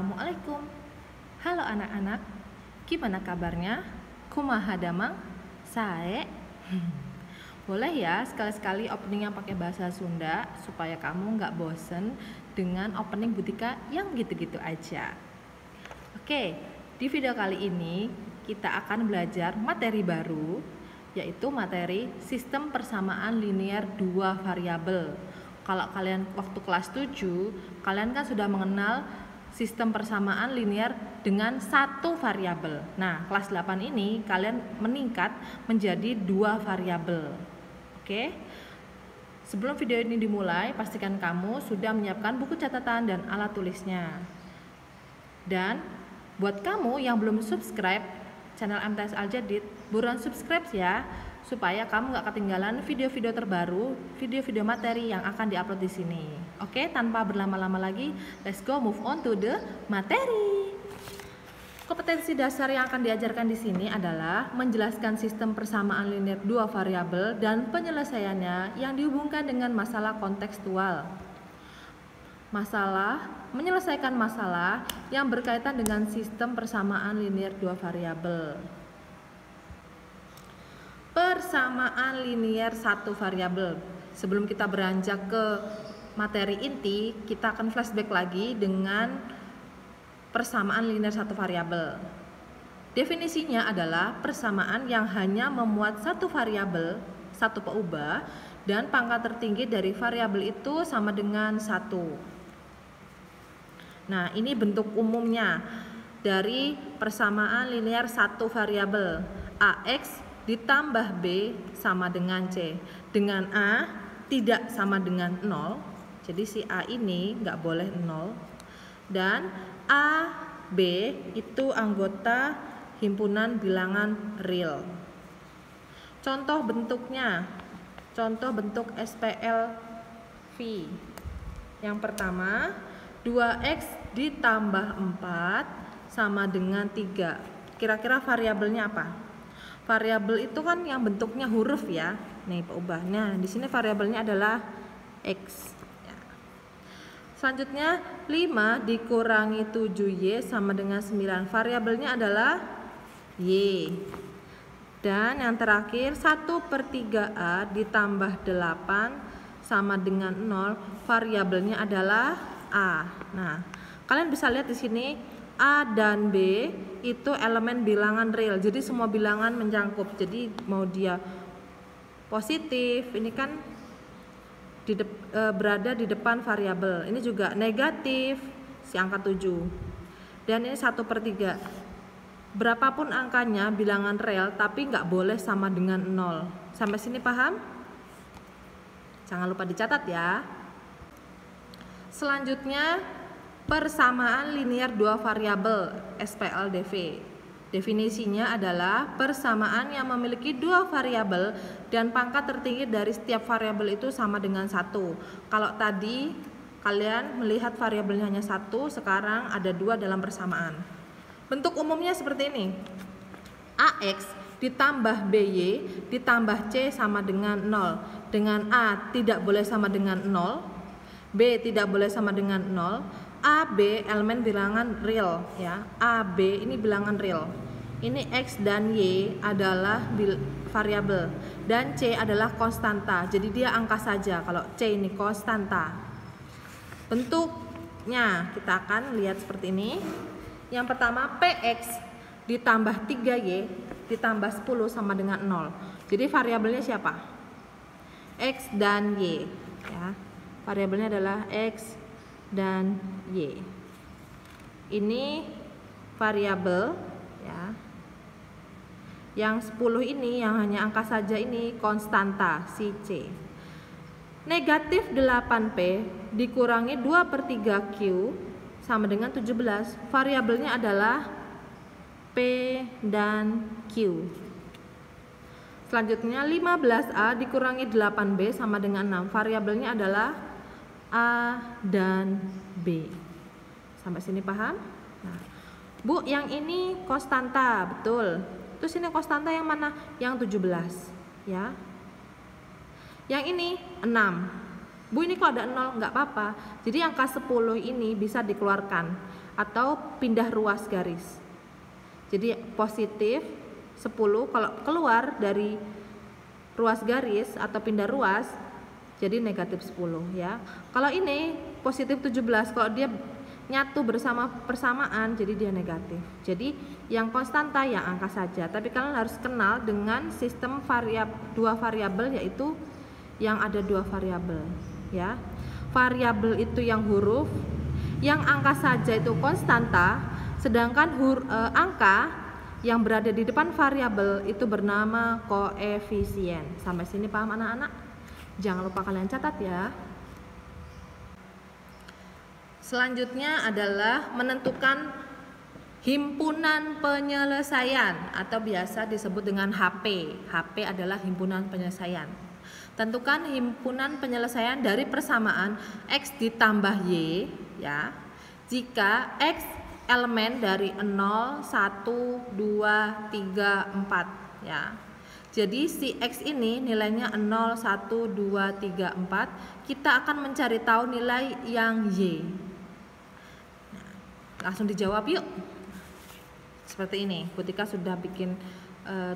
Assalamualaikum. Halo anak-anak, gimana kabarnya? Kumaha damang? Sae? Boleh ya sekali-sekali openingnya pakai bahasa Sunda supaya kamu nggak bosen dengan opening Butika yang gitu-gitu aja. Oke, di video kali ini kita akan belajar materi baru, yaitu materi sistem persamaan linear dua variabel. Kalau kalian waktu kelas 7, kalian kan sudah mengenal sistem persamaan linear dengan satu variabel. Nah, kelas 8 ini kalian meningkat menjadi dua variabel. Oke. Sebelum video ini dimulai, pastikan kamu sudah menyiapkan buku catatan dan alat tulisnya. Dan buat kamu yang belum subscribe channel MTS Al-Jadid, buruan subscribe ya, supaya kamu gak ketinggalan video-video terbaru, video-video materi yang akan diupload di sini. Oke, tanpa berlama-lama lagi, let's go move on to the materi. Kompetensi dasar yang akan diajarkan di sini adalah menjelaskan sistem persamaan linear dua variabel dan penyelesaiannya yang dihubungkan dengan masalah kontekstual. Menyelesaikan masalah yang berkaitan dengan sistem persamaan linear dua variabel. Persamaan linear satu variabel. Sebelum kita beranjak ke materi inti, kita akan flashback lagi dengan persamaan linear satu variabel. Definisinya adalah persamaan yang hanya memuat satu variabel, satu peubah, dan pangkat tertinggi dari variabel itu sama dengan 1. Nah, ini bentuk umumnya dari persamaan linear satu variabel. AX ditambah B sama dengan C. Dengan A tidak sama dengan 0. Jadi si A ini nggak boleh 0. Dan A, B itu anggota himpunan bilangan real. Contoh bentuknya. Contoh bentuk SPLV. Yang pertama, 2X ditambah 4 sama dengan 3. Kira-kira variabelnya apa? Variabel itu kan yang bentuknya huruf ya. Nih peubahnya. Di sini variabelnya adalah X. Ya. Selanjutnya 5 dikurangi 7Y sama dengan 9. Variabelnya adalah Y. Dan yang terakhir 1/3A ditambah 8 sama dengan 0. Variabelnya adalah A. Nah, kalian bisa lihat di sini A dan B itu elemen bilangan real. Jadi semua bilangan mencangkup. Jadi mau dia positif, ini kan berada di depan variabel. Ini juga negatif, si angka 7. Dan ini 1/3. Berapapun angkanya bilangan real, tapi nggak boleh sama dengan 0. Sampai sini paham? Jangan lupa dicatat ya. Selanjutnya persamaan linear dua variabel SPLDV. Definisinya adalah persamaan yang memiliki dua variabel dan pangkat tertinggi dari setiap variabel itu sama dengan 1. Kalau tadi kalian melihat variabelnya hanya 1, sekarang ada 2 dalam persamaan. Bentuk umumnya seperti ini. AX ditambah BY ditambah C sama dengan 0. Dengan A tidak boleh sama dengan 0, B tidak boleh sama dengan 0. AB elemen bilangan real ya. AB ini bilangan real. Ini X dan Y adalah variabel dan C adalah konstanta. Jadi dia angka saja kalau C ini konstanta. Bentuknya kita akan lihat seperti ini. Yang pertama PX ditambah 3Y ditambah 10 sama dengan 0. Jadi variabelnya siapa? X dan Y ya. Variabelnya adalah X dan Y. Ini variabel ya. Yang 10 ini yang hanya angka saja ini konstanta si C. Negatif 8P dikurangi 2/3Q sama dengan 17. Variabelnya adalah P dan Q. Selanjutnya 15A dikurangi 8B sama dengan 6. Variabelnya adalah A dan B. Sampai sini paham? Nah, Bu, yang ini konstanta, betul. Terus ini konstanta yang mana? Yang 17, ya. Yang ini 6. Bu, ini kok ada 0? Nggak apa-apa. Jadi angka 10 ini bisa dikeluarkan. atau pindah ruas garis. Jadi positif 10 kalau keluar dari ruas garis atau pindah ruas jadi negatif 10 ya. Kalau ini positif 17 kalau dia nyatu bersama persamaan jadi dia negatif. Jadi yang konstanta yang angka saja. Tapi kalian harus kenal dengan sistem dua variabel, yaitu yang ada dua variabel ya. Variabel itu yang huruf, yang angka saja itu konstanta, sedangkan angka yang berada di depan variabel itu bernama koefisien. Sampai sini paham anak-anak? Jangan lupa kalian catat ya. Selanjutnya adalah menentukan himpunan penyelesaian atau biasa disebut dengan HP. HP adalah himpunan penyelesaian. Tentukan himpunan penyelesaian dari persamaan X ditambah Y ya. Jika X elemen dari 0, 1, 2, 3, 4 ya. Jadi si X ini nilainya 0, 1, 2, 3, 4. Kita akan mencari tahu nilai yang Y. Nah, langsung dijawab yuk. Seperti ini, Butika sudah bikin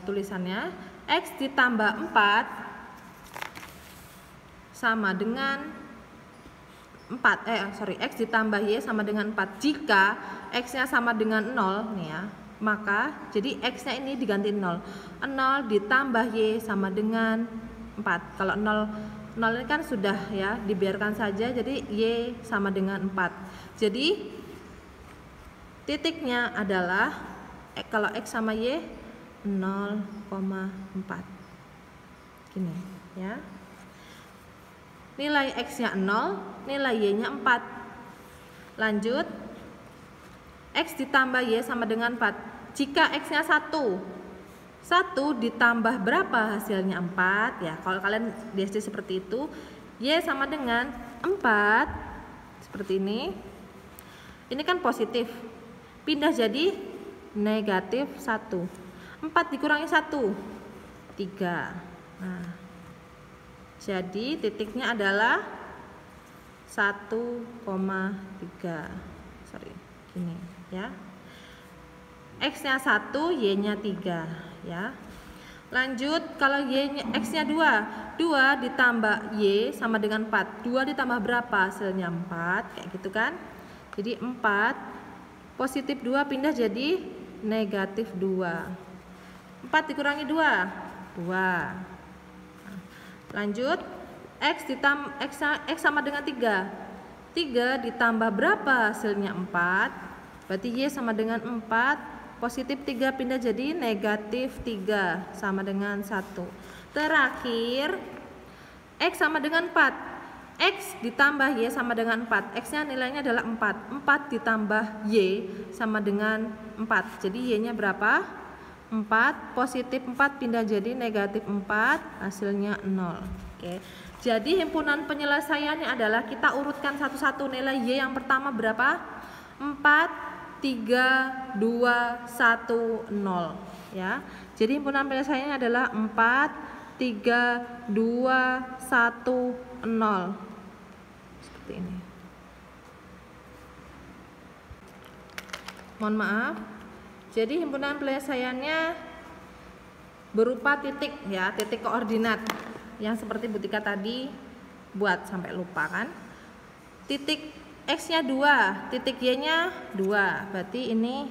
tulisannya. X ditambah 4 sama dengan X ditambah Y sama dengan 4 jika X nya sama dengan 0 nih ya, maka jadi X nya ini diganti 0 ditambah Y sama dengan 4. Kalau 0 ini kan sudah ya, dibiarkan saja, jadi Y sama dengan 4. Jadi titiknya adalah kalau X sama Y 0,4 gini ya. Nilai X nya 0, nilai Y nya 4. Lanjut, X ditambah Y sama dengan 4. Jika X nya 1 ditambah berapa hasilnya? 4 ya. Kalau kalian di SD seperti itu, Y sama dengan 4 seperti ini. Ini kan positif, pindah jadi negatif 1. 4 dikurangi 1 3. Nah, jadi titiknya adalah 1,3. Gini ya. X nya 1, Y nya 3 ya. Lanjut, kalau X nya 2 ditambah Y sama dengan 4. 2 ditambah berapa? Hasilnya 4, kayak gitu kan. Jadi 4 positif 2 pindah jadi negatif 2. 4 dikurangi 2 2. Lanjut, X sama dengan 3. 3 ditambah berapa? Hasilnya 4. Berarti Y sama dengan 4. Positif 3 pindah jadi negatif 3 sama dengan 1. Terakhir, X sama dengan 4. X ditambah Y sama dengan 4. X nya nilainya adalah 4. 4 ditambah Y sama dengan 4. Jadi Y nya berapa? 4, positif 4 pindah jadi negatif 4, hasilnya 0. Oke. Jadi himpunan penyelesaiannya adalah kita urutkan satu-satu. Nilai Y yang pertama berapa? 4, 3, 2, 1, 0 ya. Jadi himpunan penyelesaiannya adalah 4, 3, 2, 1, 0. Seperti ini. Mohon maaf. Jadi himpunan penyelesaiannya berupa titik ya, titik koordinat yang seperti Butika tadi buat sampai lupa kan. Titik X nya 2, titik Y nya 2, berarti ini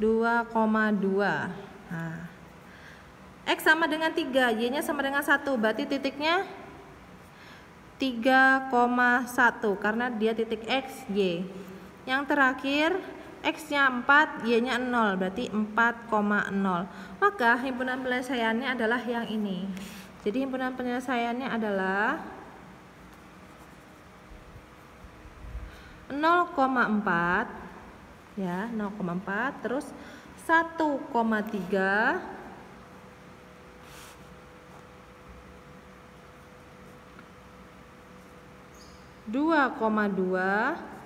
2,2. Nah, X sama dengan 3, Y nya sama dengan 1, berarti titiknya 3,1 karena dia titik X, Y. Yang terakhir X nya 4, Y nya 0, berarti 4,0. Maka himpunan penyelesaiannya adalah yang ini. Jadi himpunan penyelesaiannya adalah 0,4 ya, 0,4 terus 1,3 2,2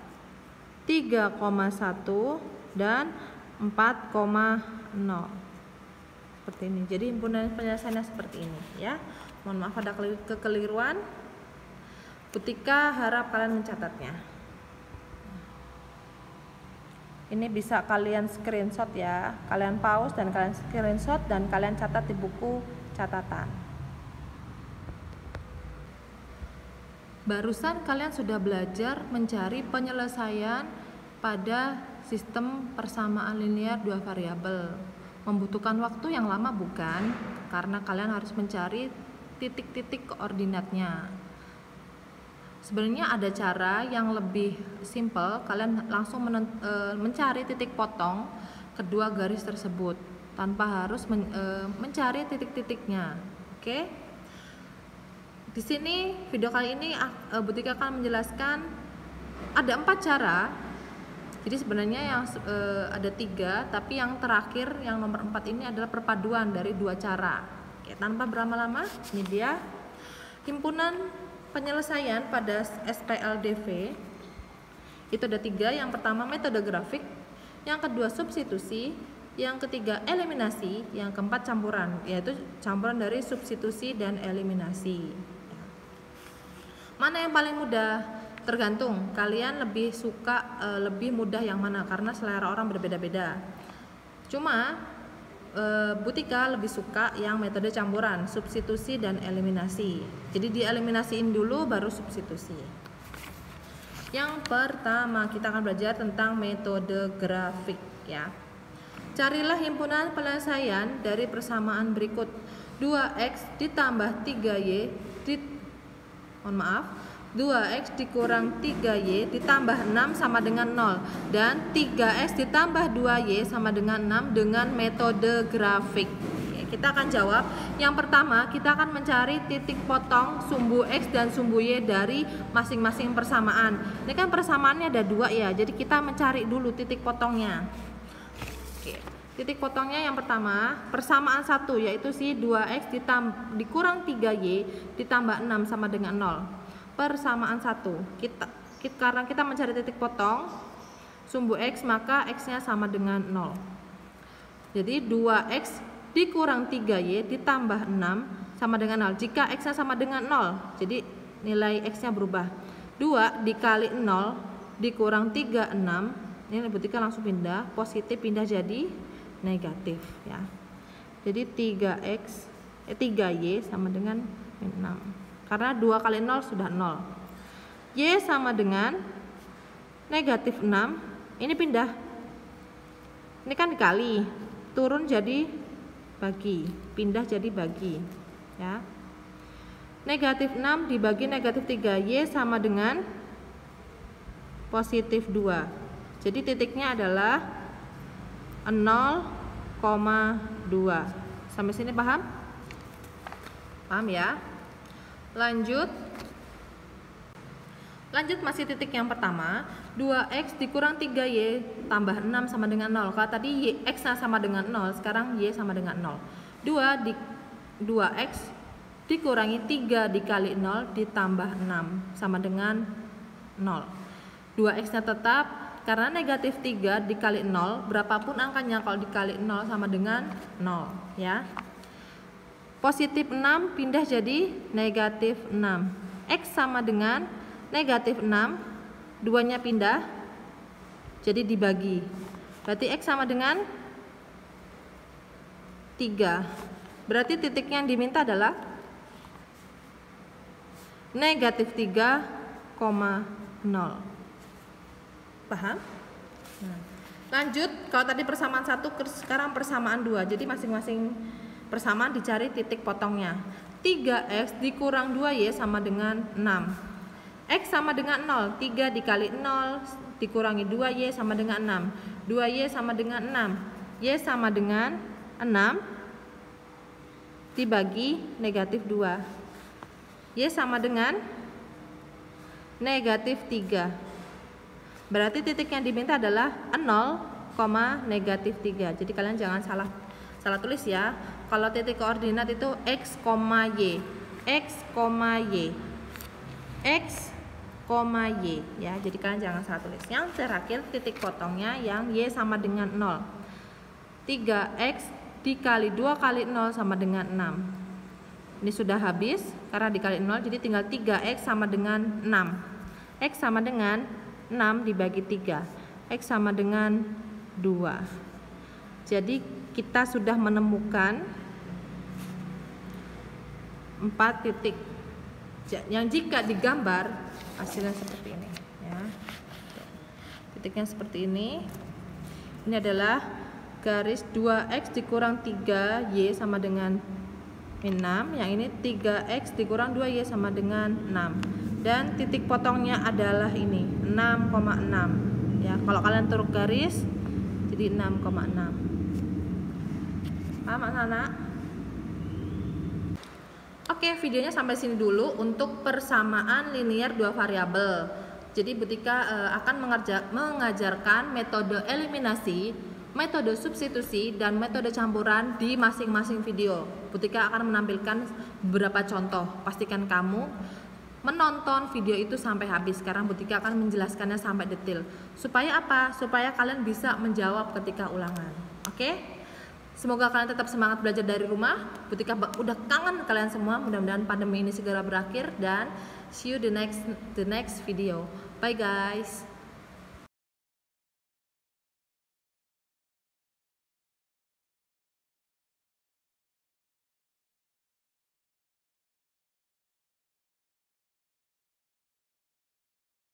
3,1 dan 4,0 seperti ini. Jadi himpunan penyelesaiannya seperti ini ya. Mohon maaf ada kekeliruan. Butika harap kalian mencatatnya. Ini bisa kalian screenshot ya, kalian pause dan kalian screenshot dan kalian catat di buku catatan. Barusan kalian sudah belajar mencari penyelesaian pada sistem persamaan linear dua variabel. Membutuhkan waktu yang lama bukan? Karena kalian harus mencari titik-titik koordinatnya. Sebenarnya ada cara yang lebih simple, kalian langsung mencari titik potong kedua garis tersebut tanpa harus mencari titik-titiknya. Oke? Di sini video kali ini Butika akan menjelaskan ada 4 cara. Jadi sebenarnya yang ada 3, tapi yang terakhir yang nomor 4 ini adalah perpaduan dari 2 cara. Oke, tanpa berlama-lama, ini dia himpunan penyelesaian pada SPLDV. Itu ada 3. Yang pertama metode grafik, yang kedua substitusi, yang ketiga eliminasi, yang keempat campuran, yaitu campuran dari substitusi dan eliminasi. Mana yang paling mudah? Tergantung kalian lebih suka lebih mudah yang mana, karena selera orang berbeda-beda. Cuma Butika lebih suka yang metode campuran, substitusi dan eliminasi. Jadi dieliminasiin dulu baru substitusi. Yang pertama kita akan belajar tentang metode grafik ya. Carilah himpunan penyelesaian dari persamaan berikut. 2x ditambah 3y 2x dikurang 3y ditambah 6 sama dengan 0, dan 3x ditambah 2y sama dengan 6 dengan metode grafik. Kita akan jawab. Yang pertama, kita akan mencari titik potong sumbu x dan sumbu y dari masing-masing persamaan. Ini kan persamaannya ada 2 ya, jadi kita mencari dulu titik potongnya. Oke. Titik potongnya yang pertama, persamaan 1 yaitu si 2x dikurang 3y ditambah 6 sama dengan 0. Persamaan 1, karena kita mencari titik potong sumbu x, maka x-nya sama dengan 0. Jadi 2x dikurang 3y ditambah 6 sama dengan 0. Jika x-nya sama dengan 0, jadi nilai x-nya berubah. 2 dikali 0 dikurang 3, 6. Ini Butika langsung pindah, positif pindah jadi negatif ya. Jadi 3y sama dengan 6. Karena 2 kali 0 sudah 0. Y sama dengan negatif 6. Ini pindah. Ini kan dikali, turun jadi bagi, pindah jadi bagi ya. Negatif 6 dibagi negatif 3, Y sama dengan positif 2. Jadi titiknya adalah 0,2. Sampai sini paham? Paham ya? Lanjut masih titik yang pertama, 2x dikurang 3y tambah 6 sama dengan 0. Kalau tadi x sama dengan 0, sekarang y sama dengan 0. 2x dikurangi 3 dikali 0 ditambah 6 sama dengan 0. 2x nya tetap, karena negatif 3 dikali 0, berapapun angkanya kalau dikali 0 sama dengan 0 ya. Positif 6 pindah jadi negatif 6. X sama dengan negatif 6, 2-nya pindah jadi dibagi. Berarti X sama dengan 3. Berarti titik yang diminta adalah negatif 3,0. Paham? Lanjut, kalau tadi persamaan 1, sekarang persamaan 2. Jadi masing-masing persamaan dicari titik potongnya. 3x dikurang 2y sama dengan 6. X sama dengan 0. 3 dikali 0 dikurangi 2y sama dengan 6. 2y sama dengan 6. Y sama dengan 6 dibagi negatif 2. Y sama dengan negatif 3. Berarti titik yang diminta adalah 0, negatif 3. Jadi kalian jangan salah tulis ya. Kalau titik koordinat itu x, y, ya. Jadi kalian jangan salah tulis. Yang terakhir titik potongnya yang y sama dengan 0. 3x dikali 2 kali 0 sama dengan 6. Ini sudah habis karena dikali 0, jadi tinggal 3x sama dengan 6. X sama dengan 6 dibagi 3. X sama dengan 2. Jadi kita sudah menemukan 4 titik yang jika digambar hasilnya seperti ini ya. Titiknya seperti ini. Ini adalah garis 2x dikurang 3y sama dengan 6. Yang ini 3x dikurang 2y sama dengan 6. Dan titik potongnya adalah ini 6,6 ya. Kalau kalian taruh garis jadi 6,6. Paham anak-anak? Oke, videonya sampai sini dulu untuk persamaan linear dua variabel. Jadi Bu Tika akan mengajarkan metode eliminasi, metode substitusi, dan metode campuran di masing-masing video. Bu Tika akan menampilkan beberapa contoh. Pastikan kamu menonton video itu sampai habis. Sekarang Bu Tika akan menjelaskannya sampai detail. Supaya apa? Supaya kalian bisa menjawab ketika ulangan. Oke? Semoga kalian tetap semangat belajar dari rumah. Bu Tika udah kangen kalian semua. Mudah-mudahan pandemi ini segera berakhir dan see you the next video. Bye guys.